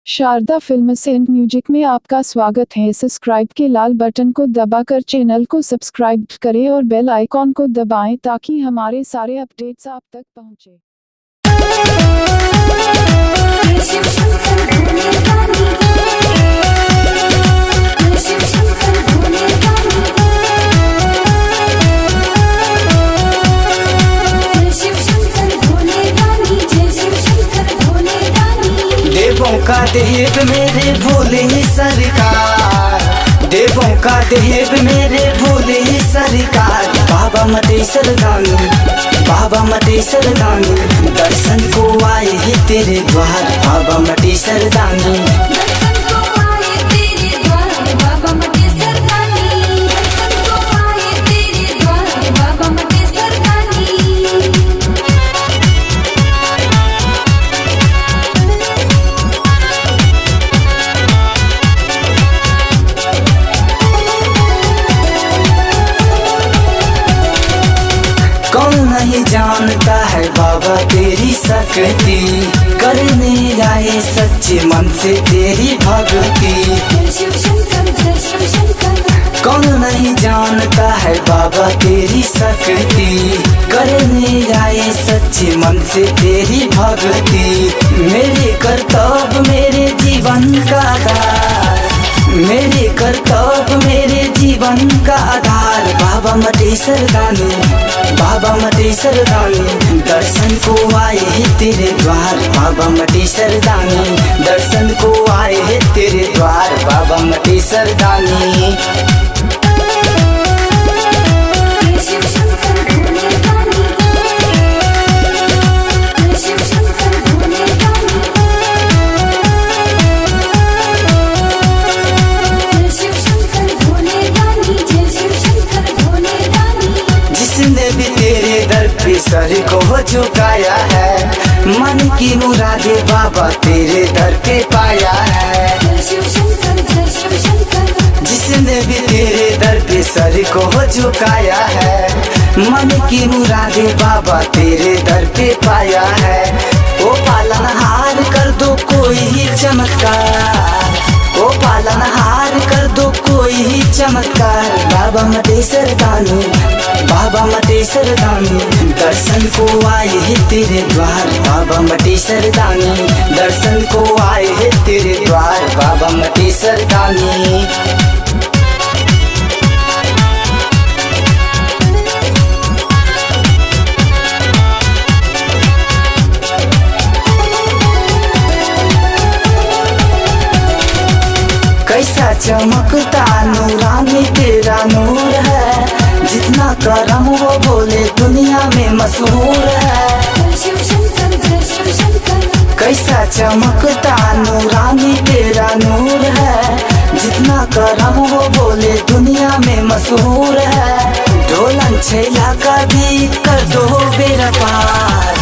Sharda films and music में आपका स्वागत है। सब्सक्राइब के लाल बटन को दबाकर चैनल को सब्सक्राइब करें और बेल आइकॉन को दबाएं ताकि हमारे सारे अपडेट्स आप तक पहुंचे। देवों का देव मेरे भोले सरकार, देवों का देव मेरे भोले सरकार। बाबा मटेश्वर दानी, बाबा मटेश्वर दानी, दर्शन को आए हैं तेरे द्वार। बाबा मटेश्वर दानी, दर्शन को आए तेरे द्वार। बाबा मटेश्वर दानी, दर्शन को आए तेरे द्वार। बाबा मटेश्वर दानी। कौन नहीं जानता है बाबा तेरी शक्ति, करने आए सच्चे मन से तेरी भक्ति। जय शिव शंकर, जय शिव शंकर। कौन नहीं जानता है बाबा तेरी शक्ति, करने आए सच्चे मन से तेरी भक्ति। मेरे कर्तव्य मेरे जीवन का आधार, मेरे कर्तव्य मेरे जीवन का आधार। बाबा मटेश्वर दानी, बाबा मटेश्वर दानी, दर्शन को आए हैं तेरे द्वार। बाबा मटेश्वर दानी, दर्शन को आए हैं तेरे द्वार। बाबा मटेश्वर दानी। जय शिव शंकर भोले दानी, जय शिव शंकर भोले दानी, जय शिव शंकर भोले दानी, जय शिव शंकर भोले दानी। जिसने भी तेरे दर पे सर को झुकाया है, मन की मुरादे बाबा तेरे दर पे पाया है। जय शिव शंकर, जय शिव शंकर। जिसने भी तेरे दर पे सर को झुकाया है, मन की मुरादे बाबा तेरे दर पे पाया है। ओ पालनहार कर दो कोई ही चमत्कार, ओ पालनहार कर दो कोई ही चमत्कार। बाबा मटेश्वर दानी, बाबा मटेश्वर दानी, दर्शन को आए हैं तेरे द्वार। बाबा मटेश्वर दानी, दर्शन को आए हैं तेरे द्वार। बाबा मटेश्वर दानी। कैसा चमकता नूरानी तेरा नूर है, जितना करम वो बोले दुनिया में मशहूर है। जय शिव शंकर, जय शिव शंकर। कैसा चमकता नूरानी तेरा नूर है, जितना करम वो बोले दुनिया में मशहूर है। ढोलन छैला का भी कर दो बेरा पार,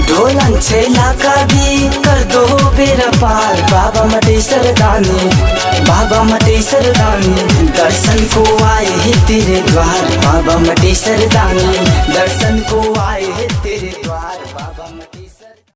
ढोलन छैला का भी कर दो बेरा पार। बाबा मटेश्वर दानी, बाबा मटेश्वर दानी, दर्शन को आए हैं तेरे द्वार। बाबा मटेश्वर दानी, दर्शन को आए हैं